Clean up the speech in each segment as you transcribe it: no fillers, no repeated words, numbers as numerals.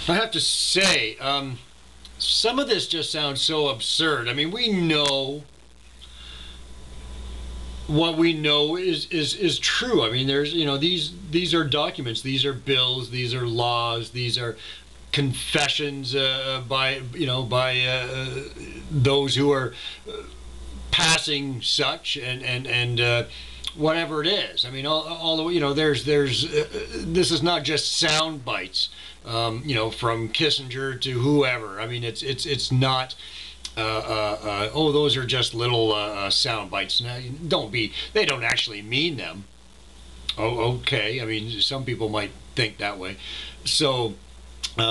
I have to say, some of this just sounds so absurd. I mean, we know what we know is true. I mean, there's these are documents, these are bills, these are laws, these are confessions by those who are passing such and whatever it is. I mean, all the there's this is not just sound bites, from Kissinger to whoever. I mean, it's not. Oh, those are just little sound bites. Now, they don't actually mean them. Oh, okay. I mean, some people might think that way. So, we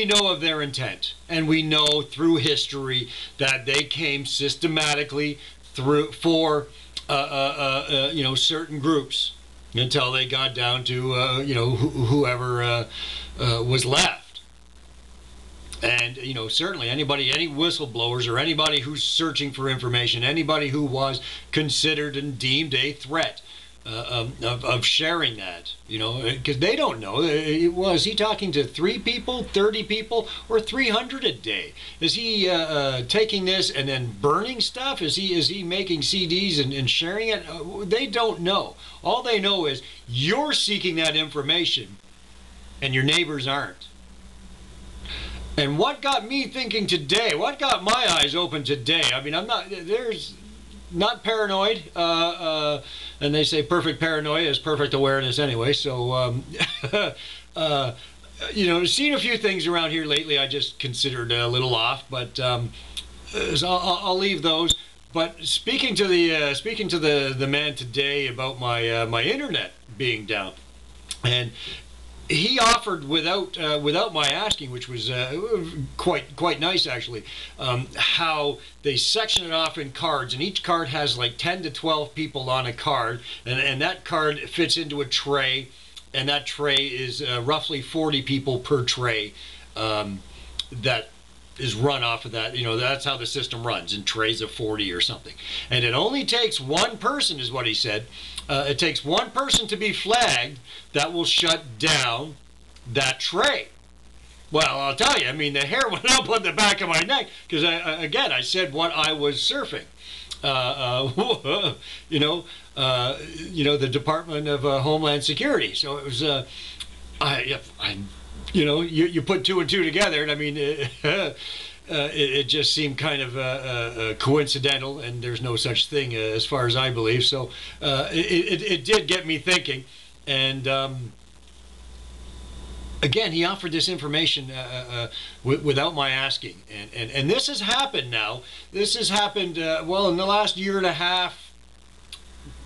know of their intent, and we know through history that they came systematically through for certain groups until they got down to whoever was left. And certainly any whistleblowers or anybody who's searching for information, anybody who was considered and deemed a threat of sharing that, because they don't know. Was he talking to 3 people, 30 people, or 300 a day? Is he taking this and then burning stuff? Is he making CDs and sharing it? They don't know. All they know is you're seeking that information, and your neighbors aren't. And what got me thinking today? What got my eyes open today? I mean, there's not paranoid, and they say perfect paranoia is perfect awareness anyway. So, seen a few things around here lately I just considered a little off, but so I'll leave those. But speaking to the man today about my internet being down, and he offered without my asking, which was quite nice actually, how they section it off in cards, and each card has like 10 to 12 people on a card, and that card fits into a tray, and that tray is roughly 40 people per tray that is run off of that. That's how the system runs, in trays of 40 or something. And it only takes one person, is what he said. It takes one person to be flagged that will shut down that tray. Well, I'll tell you, I mean, the hair went up on the back of my neck, because I said what I was surfing. The Department of Homeland Security. So it was, you put 2 and 2 together, and I mean, it just seemed kind of coincidental, and there's no such thing as far as I believe. So it did get me thinking, and again, he offered this information without my asking, and this has happened now. This has happened in the last year and a half.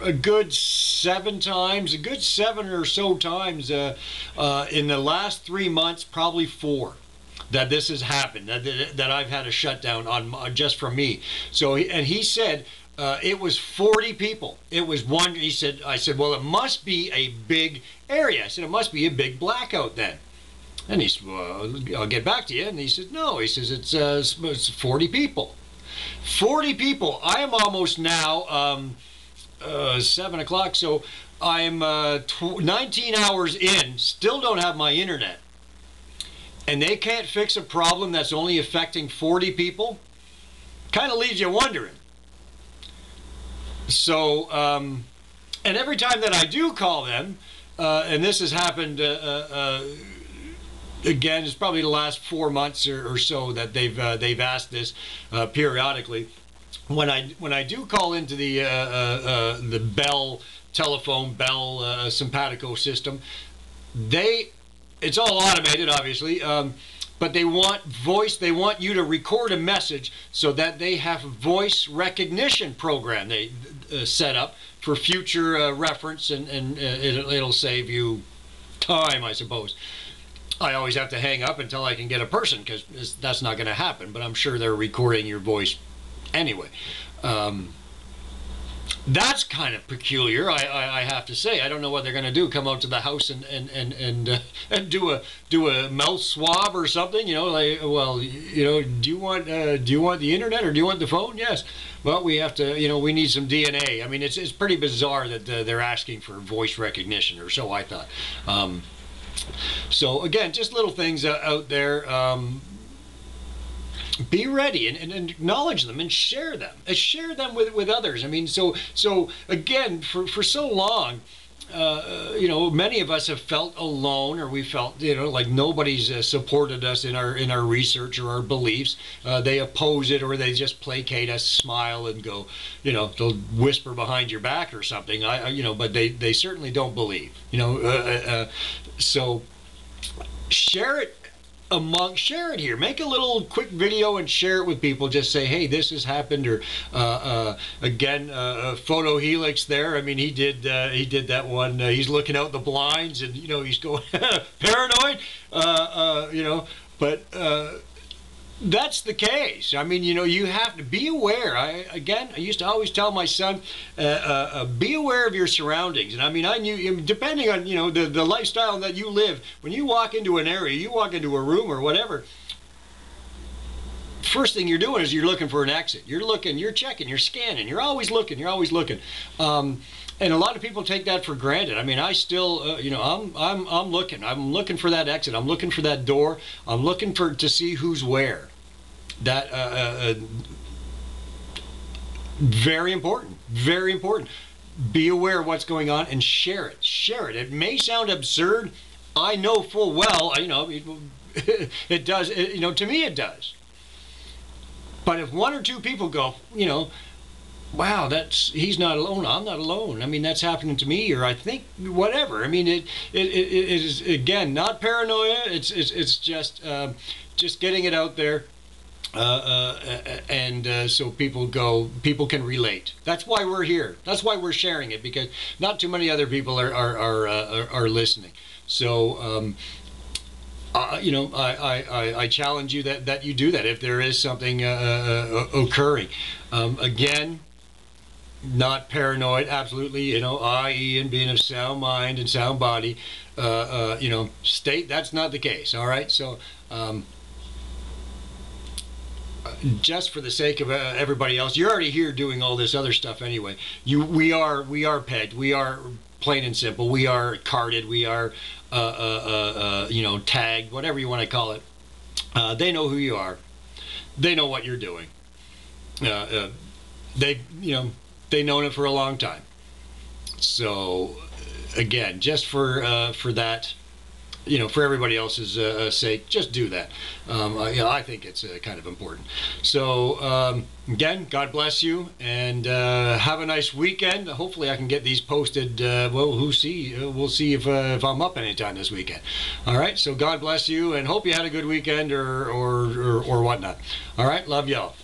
A good 7 or so times in the last 3 months, probably 4, that this has happened, that I've had a shutdown on just from me. So he said it was 40 people. It was one. I said, well, it must be a big area. I said, it must be a big blackout then. And he said, well, I'll get back to you. And he said, no. He says it's 40 people. 40 people. I am almost now 7 o'clock, so I'm 19 hours in, still don't have my internet, and they can't fix a problem that's only affecting 40 people. Kind of leaves you wondering. So and every time that I do call them, and this has happened again, it's probably the last 4 months or so that they've asked this periodically. When I do call into the Bell Simpatico system, it's all automated, obviously, but they want voice. They want you to record a message, so that they have a voice recognition program they set up for future reference, and it'll save you time, I suppose. I always have to hang up until I can get a person, because that's not going to happen, but I'm sure they're recording your voice anyway. That's kind of peculiar, I have to say. I don't know what they're going to do. Come out to the house and do a mouth swab or something. Like, well, do you want the internet, or do you want the phone? Yes. Well, we have to. We need some DNA. I mean, it's pretty bizarre that they're asking for voice recognition, or so I thought. So again, just little things out there. Be ready and acknowledge them and share them. Share them with others. I mean, so again, for so long, you know, many of us have felt alone, or we felt, you know, like nobody's supported us in our research or our beliefs. They oppose it, or they just placate us, smile, and go, you know, they'll whisper behind your back or something. You know, but they certainly don't believe. You know, so share it. Share it here. Make a little quick video and share it with people. Just say, hey, this has happened. Or again, Photo Helix there. I mean, he did that one. He's looking out the blinds, and you know, he's going paranoid. You know, but that's the case. I mean, you know, you have to be aware. I used to always tell my son, be aware of your surroundings. And I mean, I knew, depending on, you know, the lifestyle that you live, when you walk into an area, you walk into a room or whatever, first thing you're doing is you're looking for an exit. You're looking, you're checking, you're scanning, you're always looking, and a lot of people take that for granted. I mean, I still, you know, I'm looking. I'm looking for that exit. I'm looking for that door. I'm looking to see who's where. That very important. Very important. Be aware of what's going on and share it. Share it. It may sound absurd. I know full well. You know, it does. You know, to me, it does. But if one or two people go, you know, wow, he's not alone. I'm not alone. I mean, that's happening to me, or I think whatever. I mean, it is, again, not paranoia. It's just getting it out there, and so people can relate. That's why we're here. That's why we're sharing it, because not too many other people are listening. So. You know, I challenge you that you do that if there is something occurring. Again, not paranoid, absolutely, you know, i.e. in being of sound mind and sound body, you know, state that's not the case, all right? So, just for the sake of everybody else, you're already here doing all this other stuff anyway. We are pegged, we are plain and simple, we are carded, we are, you know, tagged, whatever you want to call it. They know who you are. They know what you're doing. You know, they've known it for a long time. So, again, just for that, you know, for everybody else's sake, just do that. You know, I think it's kind of important. So, again, God bless you, and have a nice weekend. Hopefully, I can get these posted. Well, we'll see if I'm up anytime this weekend. All right. So, God bless you, and hope you had a good weekend or whatnot. All right. Love y'all.